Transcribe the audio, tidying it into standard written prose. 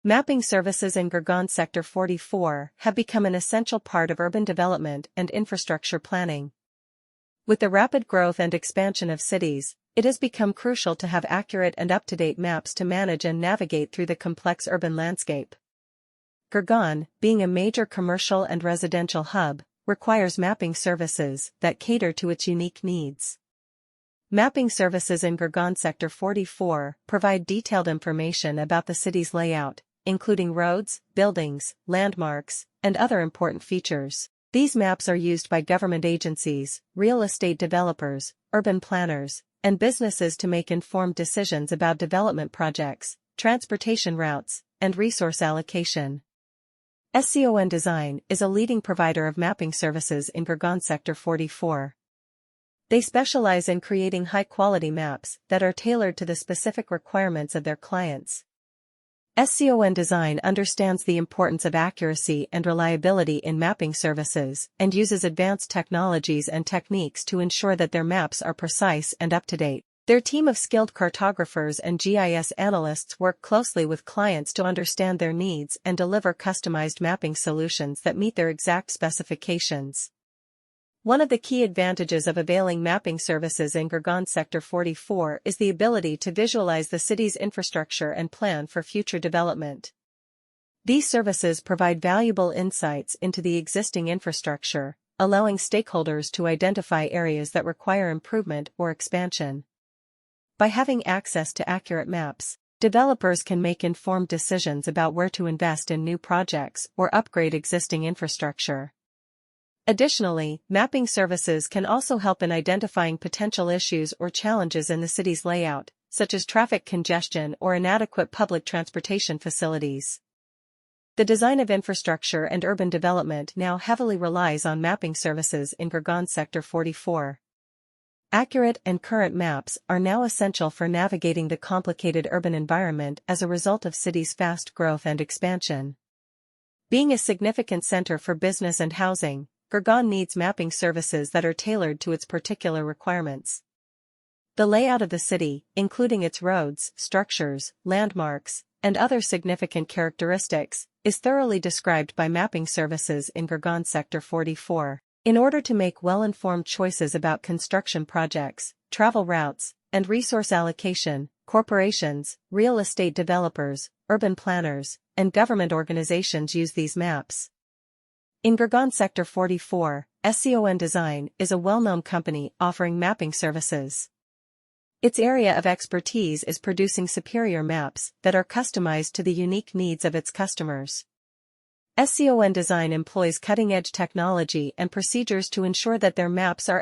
Mapping services in Gurgaon Sector 44 have become an essential part of urban development and infrastructure planning. With the rapid growth and expansion of cities, it has become crucial to have accurate and up-to-date maps to manage and navigate through the complex urban landscape. Gurgaon, being a major commercial and residential hub, requires mapping services that cater to its unique needs. Mapping services in Gurgaon Sector 44 provide detailed information about the city's layout, including roads, buildings, landmarks, and other important features. These maps are used by government agencies, real estate developers, urban planners, and businesses to make informed decisions about development projects, transportation routes, and resource allocation. SCON Design is a leading provider of mapping services in Gurgaon Sector 44. They specialize in creating high-quality maps that are tailored to the specific requirements of their clients. SCON Design understands the importance of accuracy and reliability in mapping services and uses advanced technologies and techniques to ensure that their maps are precise and up-to-date. Their team of skilled cartographers and GIS analysts work closely with clients to understand their needs and deliver customized mapping solutions that meet their exact specifications. One of the key advantages of availing mapping services in Gurgaon Sector 44 is the ability to visualize the city's infrastructure and plan for future development. These services provide valuable insights into the existing infrastructure, allowing stakeholders to identify areas that require improvement or expansion. By having access to accurate maps, developers can make informed decisions about where to invest in new projects or upgrade existing infrastructure. Additionally, mapping services can also help in identifying potential issues or challenges in the city's layout, such as traffic congestion or inadequate public transportation facilities. The design of infrastructure and urban development now heavily relies on mapping services in Gurgaon Sector 44. Accurate and current maps are now essential for navigating the complicated urban environment as a result of city's fast growth and expansion. Being a significant center for business and housing, Gurgaon needs mapping services that are tailored to its particular requirements. The layout of the city, including its roads, structures, landmarks, and other significant characteristics, is thoroughly described by mapping services in Gurgaon Sector 44. In order to make well-informed choices about construction projects, travel routes, and resource allocation, corporations, real estate developers, urban planners, and government organizations use these maps. In Gurgaon Sector 44, SCON Design is a well-known company offering mapping services. Its area of expertise is producing superior maps that are customized to the unique needs of its customers. SCON Design employs cutting-edge technology and procedures to ensure that their maps are